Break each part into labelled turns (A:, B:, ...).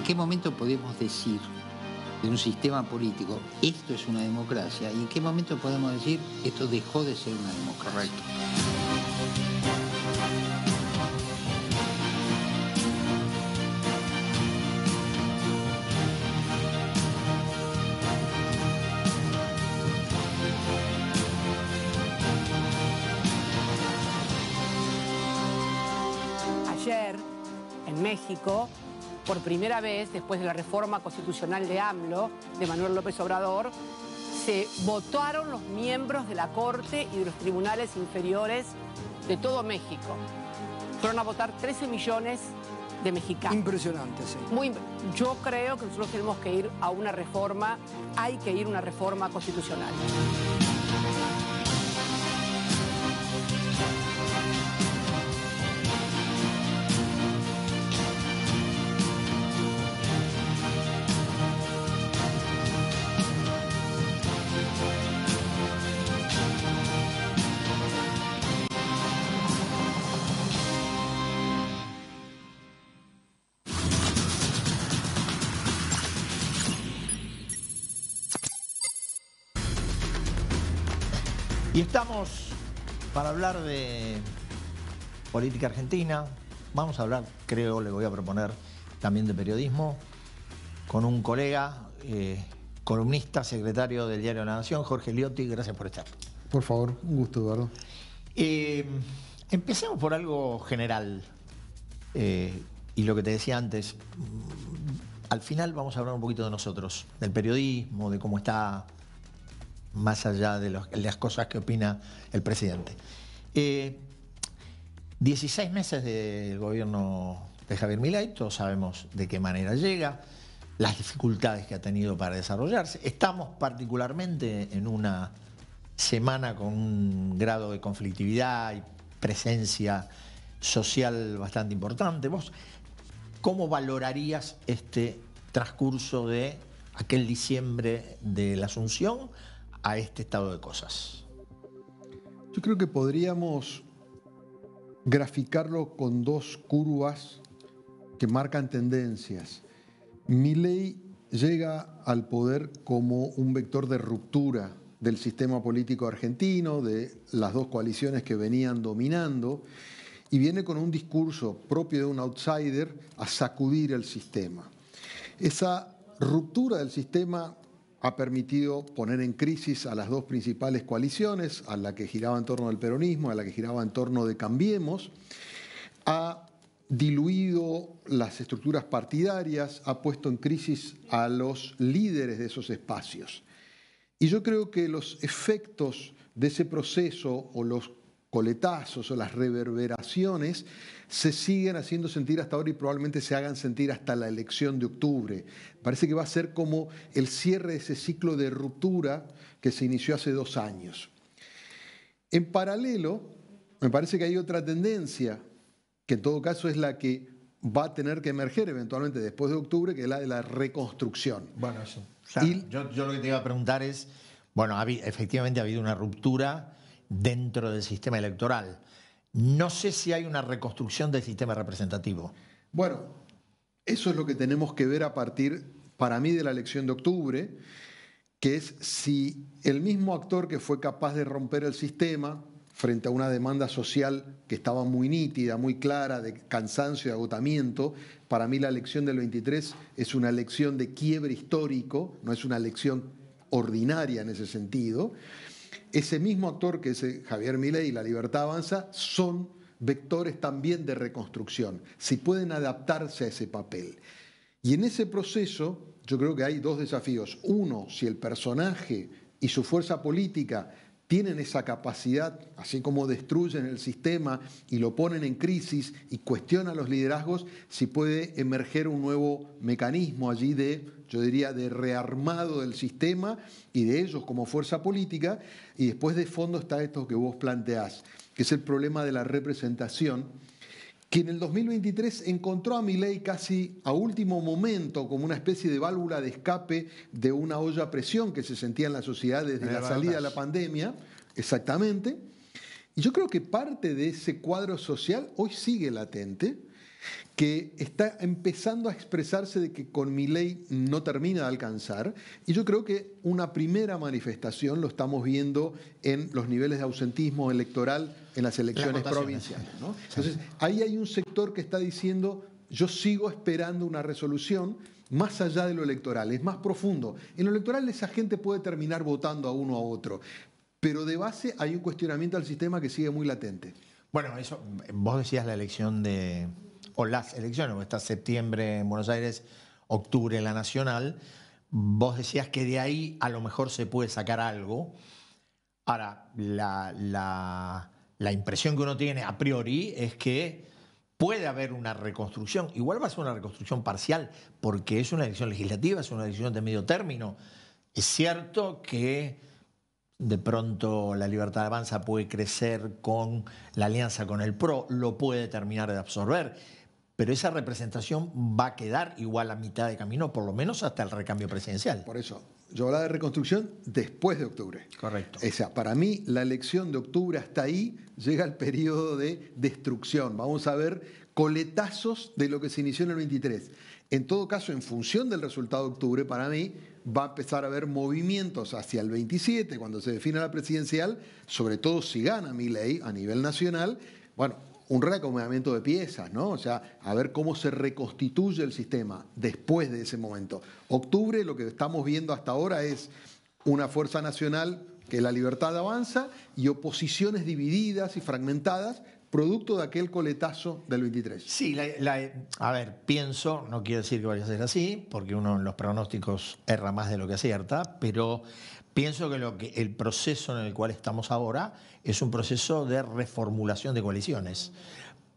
A: qué momento podemos decir de un sistema político, esto es una democracia, y en qué momento podemos decir, esto dejó de ser una democracia?
B: Correcto.
C: Ayer, en México, por primera vez, después de la reforma constitucional de AMLO, de Manuel López Obrador, se votaron los miembros de la Corte y de los tribunales inferiores de todo México. Fueron a votar 13 millones de mexicanos.
D: Impresionante, sí.
C: Yo creo que nosotros tenemos que ir a una reforma, hay que ir a una reforma constitucional.
E: Y estamos para hablar de política argentina. Vamos a hablar, creo, le voy a proponer también de periodismo, con un colega, columnista, secretario del Diario La Nación, Jorge Liotti. Gracias por estar.
F: Por favor, un gusto, Eduardo.
E: Empecemos por algo general. Y lo que te decía antes, al final vamos a hablar un poquito de nosotros, del periodismo, de cómo está, más allá de las cosas que opina el presidente. 16 meses del gobierno de Javier Milei, todos sabemos de qué manera llega, las dificultades que ha tenido para desarrollarse. Estamos particularmente en una semana con un grado de conflictividad y presencia social bastante importante. ¿Vos cómo valorarías este transcurso de aquel diciembre de la Asunción a este estado de cosas?
F: Yo creo que podríamos graficarlo con dos curvas que marcan tendencias. Milei llega al poder como un vector de ruptura del sistema político argentino, de las dos coaliciones que venían dominando, y viene con un discurso propio de un outsider a sacudir el sistema. Esa ruptura del sistema ha permitido poner en crisis a las dos principales coaliciones, a la que giraba en torno del peronismo, a la que giraba en torno de Cambiemos, ha diluido las estructuras partidarias, ha puesto en crisis a los líderes de esos espacios. Y yo creo que los efectos de ese proceso, o los coletazos o las reverberaciones, se siguen haciendo sentir hasta ahora y probablemente se hagan sentir hasta la elección de octubre. Parece que va a ser como el cierre de ese ciclo de ruptura que se inició hace 2 años. En paralelo, me parece que hay otra tendencia, que en todo caso es la que va a tener que emerger eventualmente después de octubre, que es la de la reconstrucción.
E: Bueno, eso. O sea, yo lo que te iba a preguntar es, bueno, efectivamente ha habido una ruptura dentro del sistema electoral. No sé si hay una reconstrucción del sistema representativo.
F: Bueno, eso es lo que tenemos que ver a partir, para mí, de la elección de octubre, que es si el mismo actor que fue capaz de romper el sistema frente a una demanda social que estaba muy nítida, muy clara, de cansancio y agotamiento. Para mí la elección del 23 es una elección de quiebre histórico, no es una elección ordinaria en ese sentido. Ese mismo actor que es Javier Milei y La Libertad Avanza son vectores también de reconstrucción, si pueden adaptarse a ese papel. Y en ese proceso yo creo que hay dos desafíos. Uno, si el personaje y su fuerza política tienen esa capacidad, así como destruyen el sistema y lo ponen en crisis y cuestionan los liderazgos, si puede emerger un nuevo mecanismo allí yo diría, de rearmado del sistema y de ellos como fuerza política. Y después de fondo está esto que vos planteás, que es el problema de la representación, que en el 2023 encontró a Milei casi a último momento como una especie de válvula de escape de una olla a presión que se sentía en la sociedad desde la salida de la pandemia. Exactamente. Y yo creo que parte de ese cuadro social hoy sigue latente. que está empezando a expresarse de que con Milei no termina de alcanzar, y yo creo que una primera manifestación lo estamos viendo en los niveles de ausentismo electoral en las elecciones provinciales, ¿no? Entonces, ahí hay un sector que está diciendo, yo sigo esperando una resolución más allá de lo electoral, es más profundo. En lo electoral esa gente puede terminar votando a uno a otro, pero de base hay un cuestionamiento al sistema que sigue muy latente.
E: Bueno, eso, vos decías la elección o las elecciones, o está septiembre en Buenos Aires, octubre en la Nacional, vos decías que de ahí a lo mejor se puede sacar algo. Ahora, la impresión que uno tiene a priori es que puede haber una reconstrucción, igual va a ser una reconstrucción parcial, porque es una elección legislativa, es una elección de medio término. Es cierto que de pronto la Libertad Avanza puede crecer con la alianza con el PRO, lo puede terminar de absorber, pero esa representación va a quedar igual a mitad de camino, por lo menos hasta el recambio presidencial.
F: Por eso, yo hablaba de reconstrucción después de octubre.
E: Correcto.
F: O sea, para mí la elección de octubre hasta ahí llega el periodo de destrucción. Vamos a ver coletazos de lo que se inició en el 23. En todo caso, en función del resultado de octubre, para mí va a empezar a haber movimientos hacia el 27, cuando se define la presidencial, sobre todo si gana Milei a nivel nacional, bueno, un reacomodamiento de piezas, ¿no? O sea, a ver cómo se reconstituye el sistema después de ese momento. Octubre, lo que estamos viendo hasta ahora es una fuerza nacional que la Libertad Avanza y oposiciones divididas y fragmentadas, producto de aquel coletazo del 23.
E: Sí, a ver, pienso, no quiero decir que vaya a ser así, porque uno en los pronósticos erra más de lo que acierta, pero pienso que el proceso en el cual estamos ahora es un proceso de reformulación de coaliciones,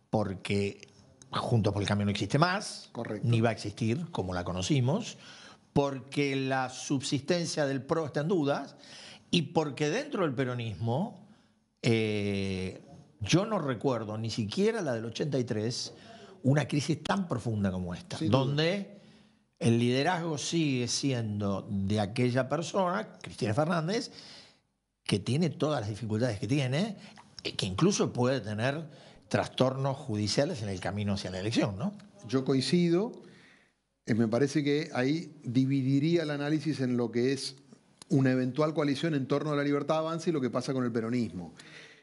E: porque Juntos por el Cambio no existe más,
F: correcto,
E: ni va a existir como la conocimos, porque la subsistencia del PRO está en dudas y porque dentro del peronismo yo no recuerdo ni siquiera la del 83 una crisis tan profunda como esta, donde el liderazgo sigue siendo de aquella persona, Cristina Fernández, que tiene todas las dificultades que tiene, que incluso puede tener trastornos judiciales en el camino hacia la elección, ¿no?
F: Yo coincido, me parece que ahí dividiría el análisis en lo que es una eventual coalición en torno a la Libertad Avanza y lo que pasa con el peronismo.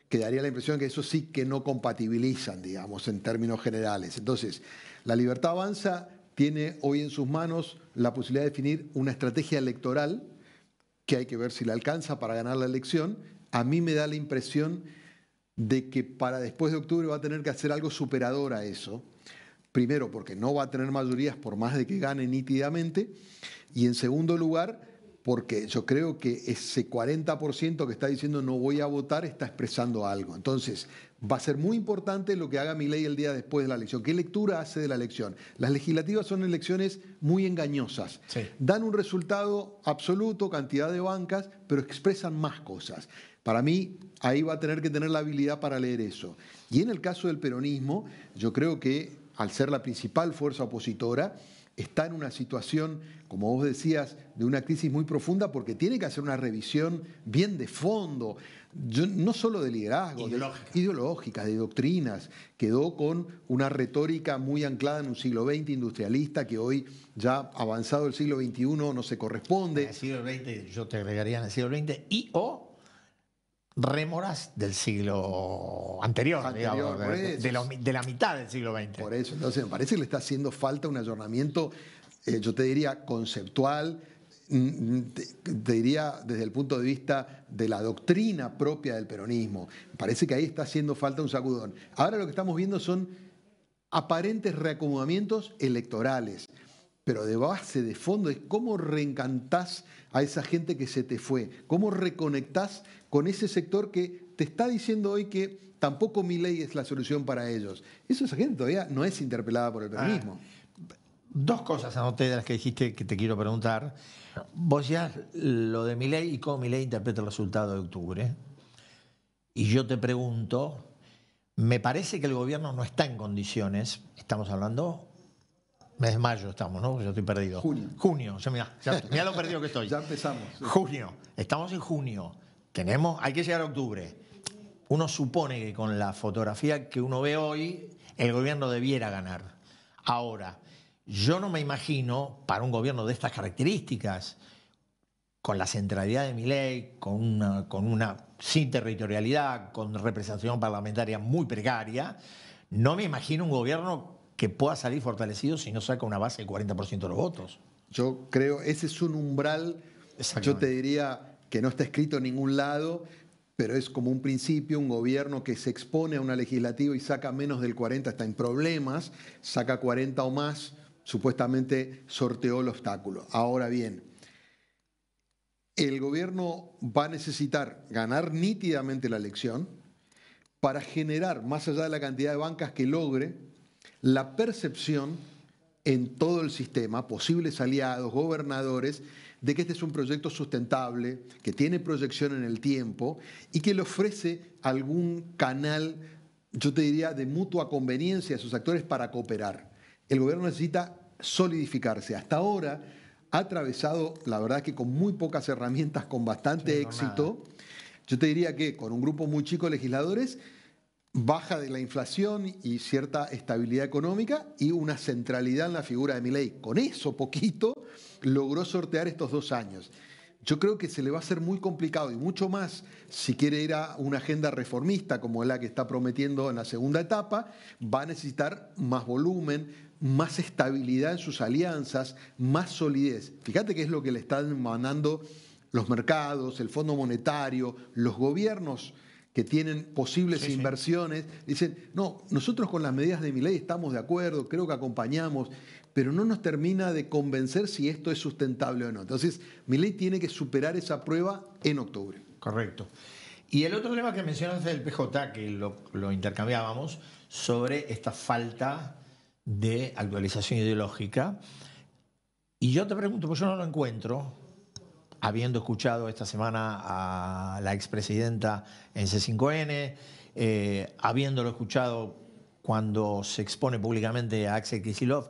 F: Que daría la impresión que eso sí que no compatibilizan, digamos, en términos generales. Entonces, la Libertad Avanza tiene hoy en sus manos la posibilidad de definir una estrategia electoral que hay que ver si la alcanza para ganar la elección. A mí me da la impresión de que para después de octubre va a tener que hacer algo superador a eso. Primero, porque no va a tener mayorías por más de que gane nítidamente. Y en segundo lugar, porque yo creo que ese 40% que está diciendo no voy a votar está expresando algo. Entonces, va a ser muy importante lo que haga Milei el día después de la elección. ¿Qué lectura hace de la elección? Las legislativas son elecciones muy engañosas.
E: Sí.
F: Dan un resultado absoluto, cantidad de bancas, pero expresan más cosas. Para mí, ahí va a tener que tener la habilidad para leer eso. Y en el caso del peronismo, yo creo que al ser la principal fuerza opositora, está en una situación, como vos decías, de una crisis muy profunda porque tiene que hacer una revisión bien de fondo, no solo de liderazgo, ideológica, de doctrinas. Quedó con una retórica muy anclada en un siglo XX industrialista que hoy, ya avanzado el siglo XXI, no se corresponde.
E: En el siglo XX, yo te agregaría en el siglo XX, o rémoras del siglo anterior, digamos, de la mitad del siglo XX.
F: Por eso, entonces me parece que le está haciendo falta un ayornamiento, yo te diría, conceptual, te diría desde el punto de vista de la doctrina propia del peronismo. Me parece que ahí está haciendo falta un sacudón. Ahora lo que estamos viendo son aparentes reacomodamientos electorales, pero de base, de fondo, es cómo reencantás a esa gente que se te fue, cómo reconectás con ese sector que te está diciendo hoy que tampoco Milei es la solución para ellos. Esa gente todavía no es interpelada por el peronismo.
E: Dos cosas anoté de las que dijiste que te quiero preguntar. Vos ya lo de Milei y cómo Milei interpreta el resultado de octubre. Y yo te pregunto, me parece que el gobierno no está en condiciones, estamos hablando... Mes de mayo estamos, ¿no? Yo estoy perdido. Junio, mirá lo perdido que estoy.
F: Ya empezamos.
E: Sí. Junio, estamos en junio. Hay que llegar a octubre. Uno supone que con la fotografía que uno ve hoy, el gobierno debiera ganar. Ahora, yo no me imagino para un gobierno de estas características, con la centralidad de Milei, con una sin territorialidad, con representación parlamentaria muy precaria, no me imagino un gobierno que pueda salir fortalecido si no saca una base del 40% de los votos.
F: Yo creo, ese es un umbral, yo te diría que no está escrito en ningún lado, pero es como un principio, un gobierno que se expone a una legislativa y saca menos del 40 está en problemas, saca 40 o más, supuestamente sorteó el obstáculo. Ahora bien, el gobierno va a necesitar ganar nítidamente la elección para generar, más allá de la cantidad de bancas que logre, la percepción en todo el sistema, posibles aliados, gobernadores, de que este es un proyecto sustentable, que tiene proyección en el tiempo y que le ofrece algún canal, yo te diría, de mutua conveniencia a sus actores para cooperar. El gobierno necesita solidificarse. Hasta ahora ha atravesado, la verdad que con muy pocas herramientas, con bastante éxito. Yo te diría que con un grupo muy chico de legisladores, baja de la inflación y cierta estabilidad económica y una centralidad en la figura de Milei. Con eso poquito logró sortear estos 2 años. Yo creo que se le va a hacer muy complicado y mucho más si quiere ir a una agenda reformista como la que está prometiendo en la segunda etapa, va a necesitar más volumen, más estabilidad en sus alianzas, más solidez. Fíjate qué es lo que le están mandando los mercados, el Fondo Monetario, los gobiernos que tienen posibles inversiones, dicen, no, nosotros con las medidas de Milei estamos de acuerdo, creo que acompañamos, pero no nos termina de convencer si esto es sustentable o no. Entonces, Milei tiene que superar esa prueba en octubre.
E: Correcto. Y el otro tema que mencionaste del PJ, que lo intercambiábamos, sobre esta falta de actualización ideológica. Y yo te pregunto, pues yo no lo encuentro, habiendo escuchado esta semana a la expresidenta en C5N, habiéndolo escuchado cuando se expone públicamente a Axel Kicillof,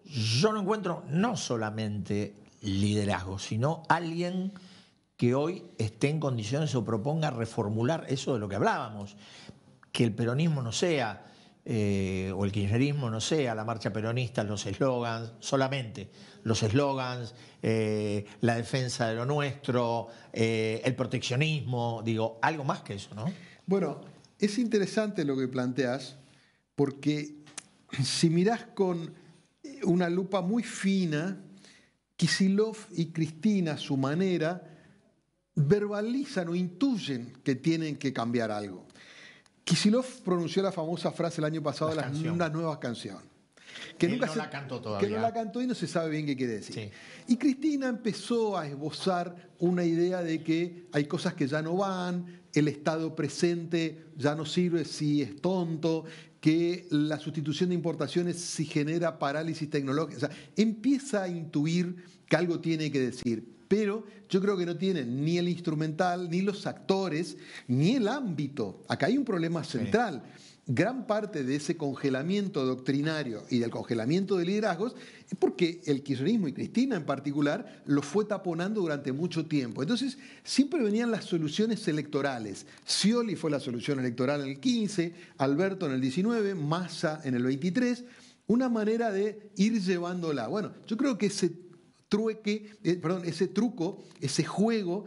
E: yo no encuentro no solamente liderazgo, sino alguien que hoy esté en condiciones o proponga reformular eso de lo que hablábamos, que el peronismo no sea, o el kirchnerismo no sea la marcha peronista, los eslogans, solamente los eslogans, la defensa de lo nuestro, el proteccionismo, digo, algo más que eso, ¿no?
F: Bueno, es interesante lo que planteas, porque si mirás con una lupa muy fina, Kicillof y Cristina, a su manera, verbalizan o intuyen que tienen que cambiar algo. Kicillof pronunció la famosa frase el año pasado de una nueva canción. Que nunca
E: no la cantó todavía.
F: Que no la cantó y no se sabe bien qué quiere decir.
E: Sí.
F: Y Cristina empezó a esbozar una idea de que hay cosas que ya no van, el Estado presente ya no sirve si es tonto, que la sustitución de importaciones si genera parálisis tecnológica. O sea, empieza a intuir que algo tiene que decir. Pero yo creo que no tienen ni el instrumental, ni los actores, ni el ámbito. Acá hay un problema central. Sí. Gran parte de ese congelamiento doctrinario y del congelamiento de liderazgos es porque el kirchnerismo y Cristina en particular lo fue taponando durante mucho tiempo. Entonces siempre venían las soluciones electorales. Scioli fue la solución electoral en el 15, Alberto en el 19, Massa en el 23, una manera de ir llevándola. Bueno, yo creo que ese truco, ese juego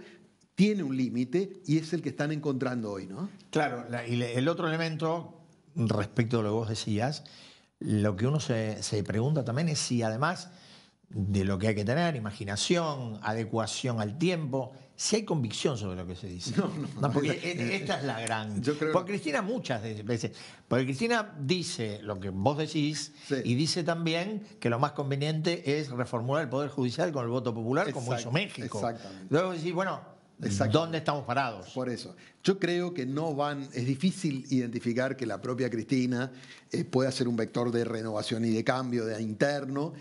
F: tiene un límite y es el que están encontrando hoy, ¿no?
E: Claro, y el otro elemento respecto a lo que vos decías, lo que uno se pregunta también es si además de lo que hay que tener, imaginación, adecuación al tiempo, si hay convicción sobre lo que se dice. No, porque esta es la gran... Porque Cristina muchas veces... Porque Cristina dice lo que vos decís, sí, y dice también que lo más conveniente es reformular el Poder Judicial con el voto popular, como hizo México.
F: Exactamente.
E: Luego decís, bueno... ¿Dónde estamos parados?
F: Por eso. Yo creo que no van... Es difícil identificar que la propia Cristina pueda ser un vector de renovación y de cambio de interno.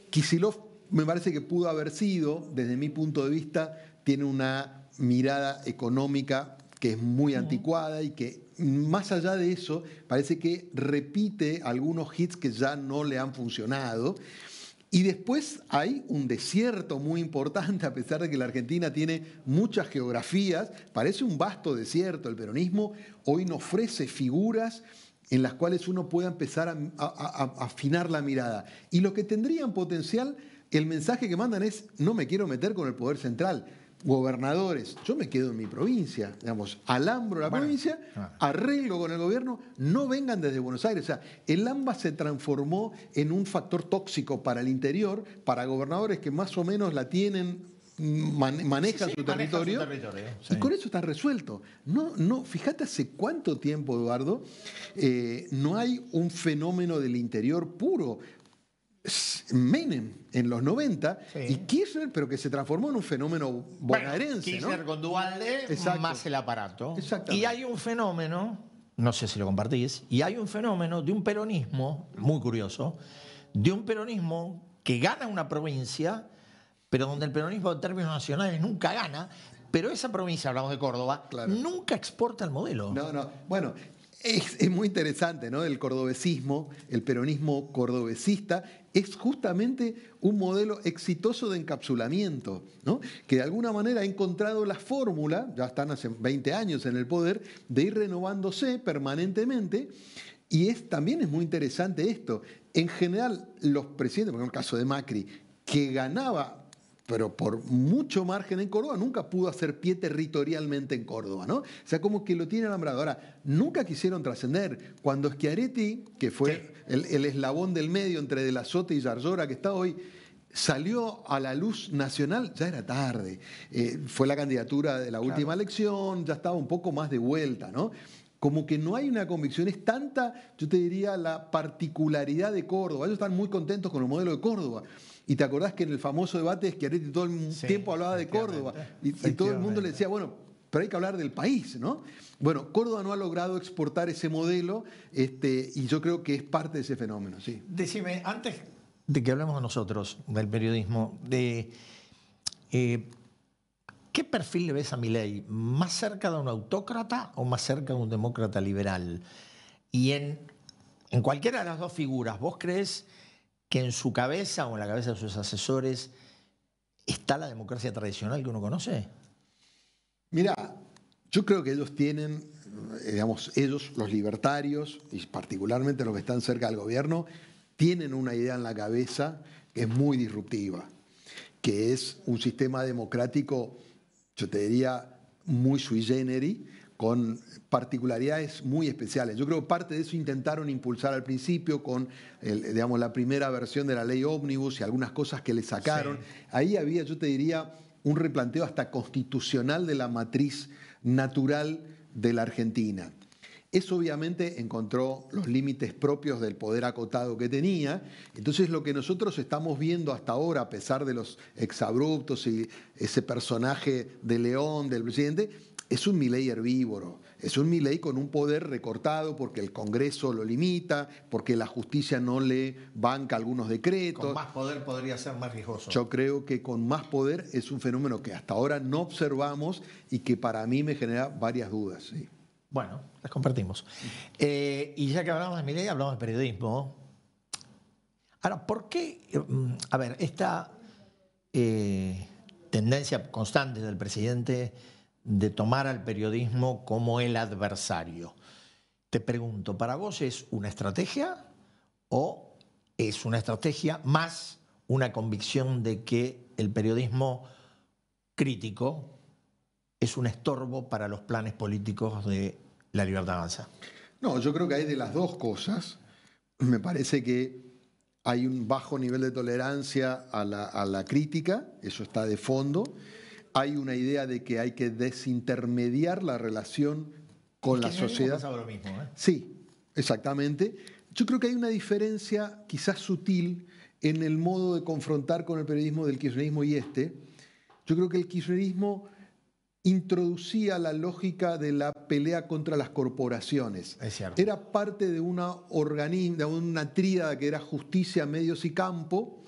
F: Kicillof me parece que pudo haber sido, desde mi punto de vista, tiene una mirada económica que es muy anticuada y que, más allá de eso, parece que repite algunos hits que ya no le han funcionado. Y después hay un desierto muy importante, a pesar de que la Argentina tiene muchas geografías, parece un vasto desierto. El peronismo hoy no ofrece figuras en las cuales uno pueda empezar a afinar la mirada. Y los que tendrían potencial, el mensaje que mandan es: no me quiero meter con el poder central. Gobernadores, yo me quedo en mi provincia, digamos, alambro la provincia, arreglo con el gobierno, no vengan desde Buenos Aires. O sea, el AMBA se transformó en un factor tóxico para el interior, para gobernadores que más o menos la tienen, manejan su territorio,
E: sí.
F: Y con eso está resuelto. No, fíjate hace cuánto tiempo, Eduardo, no hay un fenómeno del interior puro. Menem en los 90 y Kirchner, pero que se transformó en un fenómeno bonaerense.
E: Kirchner,
F: ¿no?
E: con Duhalde, más el aparato. Y hay un fenómeno, no sé si lo compartís, y hay un fenómeno de un peronismo, muy curioso, de un peronismo que gana una provincia, pero donde el peronismo en términos nacionales nunca gana, pero esa provincia, hablamos de Córdoba, nunca exporta el modelo.
F: Bueno, es muy interesante, ¿no? El cordobesismo, el peronismo cordobesista, es justamente un modelo exitoso de encapsulamiento, ¿no? Que de alguna manera ha encontrado la fórmula, ya están hace 20 años en el poder, de ir renovándose permanentemente. Y también es muy interesante esto. En general, los presidentes, por ejemplo, el caso de Macri, que ganaba, pero por mucho margen en Córdoba, nunca pudo hacer pie territorialmente en Córdoba, ¿no? O sea, como que lo tiene alambrado. Ahora, nunca quisieron trascender. Cuando Schiaretti, que fue el eslabón del medio entre De la Sota y Yarlora, que está hoy, salió a la luz nacional, ya era tarde. Fue la candidatura de la última elección, ya estaba un poco más de vuelta, ¿no? Como que no hay una convicción, es tanta, yo te diría, la particularidad de Córdoba. Ellos están muy contentos con el modelo de Córdoba. Y te acordás que en el famoso debate Schiaretti todo el tiempo hablaba de Córdoba y todo el mundo le decía, bueno, pero hay que hablar del país, ¿no? Bueno, Córdoba no ha logrado exportar ese modelo y yo creo que es parte de ese fenómeno, sí.
E: Decime, antes de que hablemos nosotros del periodismo, ¿qué perfil le ves a Milei? ¿Más cerca de un autócrata o más cerca de un demócrata liberal? Y en cualquiera de las dos figuras, ¿vos crees que en su cabeza o en la cabeza de sus asesores está la democracia tradicional que uno conoce?
F: Mira, yo creo que ellos tienen, digamos, ellos, los libertarios, y particularmente los que están cerca del gobierno, tienen una idea en la cabeza que es muy disruptiva, que es un sistema democrático, yo te diría, muy sui generis, con particularidades muy especiales. Yo creo que parte de eso intentaron impulsar al principio con digamos, la primera versión de la ley ómnibus y algunas cosas que le sacaron. Sí. Ahí había, yo te diría, un replanteo hasta constitucional de la matriz natural de la Argentina. Eso obviamente encontró los límites propios del poder acotado que tenía. Entonces lo que nosotros estamos viendo hasta ahora, a pesar de los exabruptos y ese personaje de León, del presidente, es un Milei herbívoro, es un Milei con un poder recortado porque el Congreso lo limita, porque la justicia no le banca algunos decretos.
E: Con más poder podría ser más riesgoso.
F: Yo creo que con más poder es un fenómeno que hasta ahora no observamos y que para mí me genera varias dudas. Sí.
E: Bueno, las compartimos. Y ya que hablamos de Milei, hablamos de periodismo. Ahora, ¿por qué? A ver, esta tendencia constante del presidente de tomar al periodismo como el adversario. Te pregunto, ¿para vos es una estrategia o es una estrategia más una convicción de que el periodismo crítico es un estorbo para los planes políticos de La Libertad Avanza?
F: No, yo creo que hay de las dos cosas. Me parece que hay un bajo nivel de tolerancia a la crítica, eso está de fondo. Hay una idea de que hay que desintermediar la relación con la sociedad.
E: Lo mismo, ¿eh?
F: Sí, exactamente. Yo creo que hay una diferencia quizás sutil en el modo de confrontar con el periodismo del kirchnerismo y este. Yo creo que el kirchnerismo introducía la lógica de la pelea contra las corporaciones.
E: Es cierto.
F: Era parte de una tríada que era justicia, medios y campo.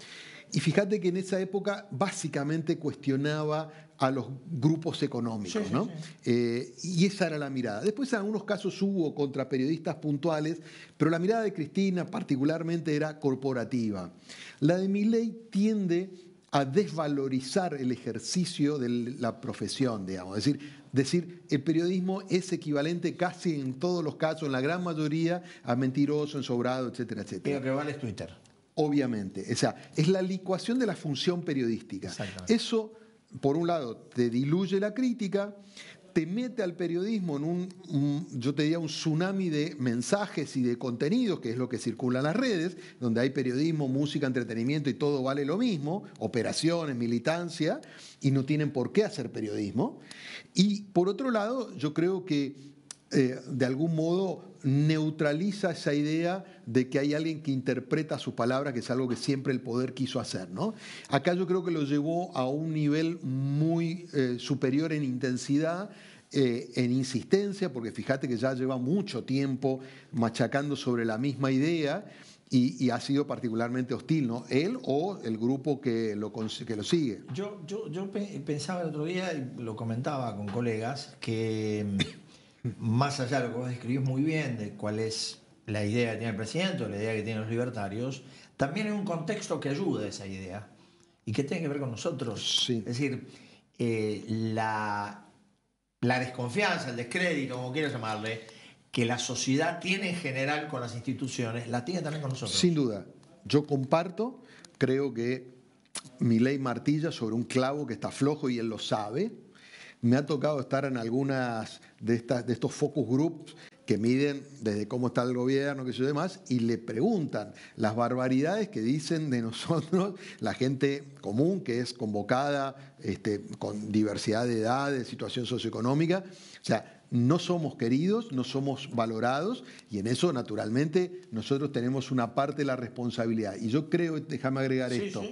F: Y fíjate que en esa época básicamente cuestionaba a los grupos económicos, ¿no? Y esa era la mirada. Después en algunos casos hubo contra periodistas puntuales, pero la mirada de Cristina particularmente era corporativa. La de Milei tiende a desvalorizar el ejercicio de la profesión, digamos. Es decir, decir, el periodismo es equivalente casi en todos los casos, en la gran mayoría, a mentiroso, ensobrado, etcétera, etcétera.
E: Lo que vale es Twitter.
F: Obviamente, o sea, es la licuación de la función periodística. Eso, por un lado, te diluye la crítica, te mete al periodismo en yo te diría, un tsunami de mensajes y de contenidos, que es lo que circula en las redes, donde hay periodismo, música, entretenimiento y todo vale lo mismo, operaciones, militancia, y no tienen por qué hacer periodismo. Y por otro lado, yo creo que de algún modo neutraliza esa idea de que hay alguien que interpreta sus palabras, que es algo que siempre el poder quiso hacer, ¿no? Acá yo creo que lo llevó a un nivel muy superior en intensidad, en insistencia, porque fíjate que ya lleva mucho tiempo machacando sobre la misma idea y ha sido particularmente hostil, ¿no? Él o el grupo que lo sigue.
E: Yo pensaba el otro día, y lo comentaba con colegas, que más allá de lo que vos describís muy bien, de cuál es la idea que tiene el presidente o la idea que tienen los libertarios, también hay un contexto que ayuda a esa idea y que tiene que ver con nosotros.
F: Sí.
E: Es decir, la desconfianza, el descrédito, como quieras llamarle, que la sociedad tiene en general con las instituciones, la tiene también con nosotros.
F: Sin duda. Yo comparto, creo que Milei martilla sobre un clavo que está flojo y él lo sabe. Me ha tocado estar en algunas de estos focus groups que miden desde cómo está el gobierno, qué sé yo demás, y le preguntan las barbaridades que dicen de nosotros la gente común que es convocada con diversidad de edades, situación socioeconómica. O sea, no somos queridos, no somos valorados, y en eso, naturalmente, nosotros tenemos una parte de la responsabilidad. Y yo creo, déjame agregar esto,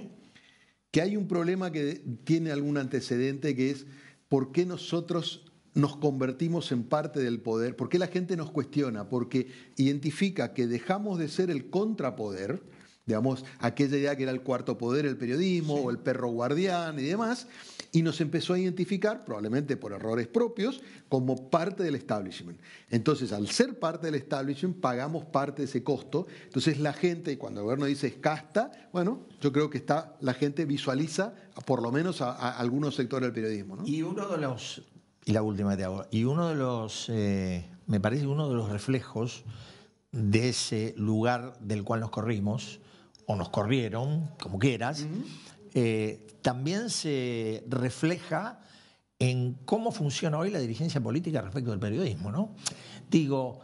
F: que hay un problema que tiene algún antecedente, que es ¿por qué nosotros nos convertimos en parte del poder? ¿Por qué la gente nos cuestiona? Porque identifica que dejamos de ser el contrapoder, digamos, aquella idea que era el cuarto poder, el periodismo, o el perro guardián y demás, y nos empezó a identificar, probablemente por errores propios, como parte del establishment. Entonces, al ser parte del establishment, pagamos parte de ese costo. Entonces, la gente, cuando el gobierno dice es casta, bueno, yo creo que la gente visualiza, por lo menos a algunos sectores del periodismo, ¿no?
E: Y uno de los, y la última que te hago, y uno de los, me parece uno de los reflejos de ese lugar del cual nos corrimos, o nos corrieron, como quieras, también se refleja en cómo funciona hoy la dirigencia política respecto del periodismo, ¿no? Digo,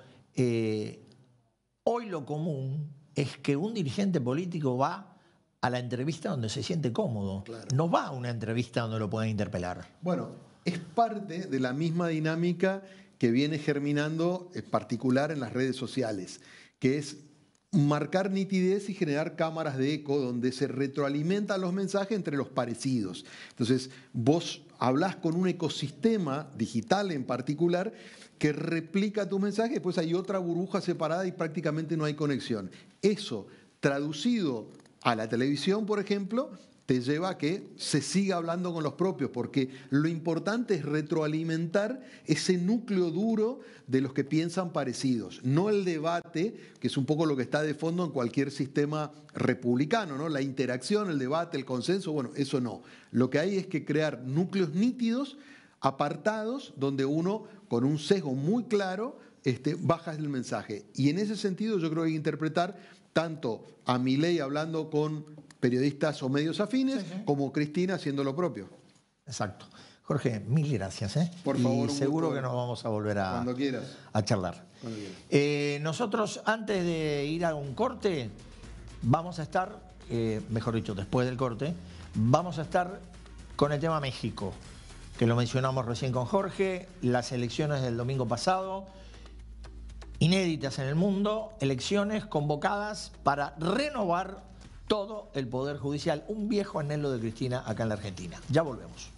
E: hoy lo común es que un dirigente político va a la entrevista donde se siente cómodo, claro. No va a una entrevista donde lo puedan interpelar.
F: Bueno, es parte de la misma dinámica que viene germinando, en particular en las redes sociales, que es marcar nitidez y generar cámaras de eco donde se retroalimentan los mensajes entre los parecidos. Entonces, vos hablás con un ecosistema digital en particular que replica tu mensaje, después hay otra burbuja separada y prácticamente no hay conexión. Eso, traducido a la televisión, por ejemplo, te lleva a que se siga hablando con los propios, porque lo importante es retroalimentar ese núcleo duro de los que piensan parecidos, no el debate, que es un poco lo que está de fondo en cualquier sistema republicano, ¿no? La interacción, el debate, el consenso, bueno, eso no. Lo que hay es que crear núcleos nítidos, apartados, donde uno, con un sesgo muy claro, baja el mensaje. Y en ese sentido yo creo que hay que interpretar tanto a Milei hablando con periodistas o medios afines, como Cristina haciendo lo propio.
E: Exacto. Jorge, mil gracias.
F: Por favor.
E: Y seguro que nos vamos a volver a charlar.
F: Cuando quieras.
E: Nosotros, antes de ir a un corte, vamos a estar, mejor dicho, después del corte, vamos a estar con el tema México, que lo mencionamos recién con Jorge, las elecciones del domingo pasado, inéditas en el mundo, elecciones convocadas para renovar todo el Poder Judicial, un viejo anhelo de Cristina acá en la Argentina. Ya volvemos.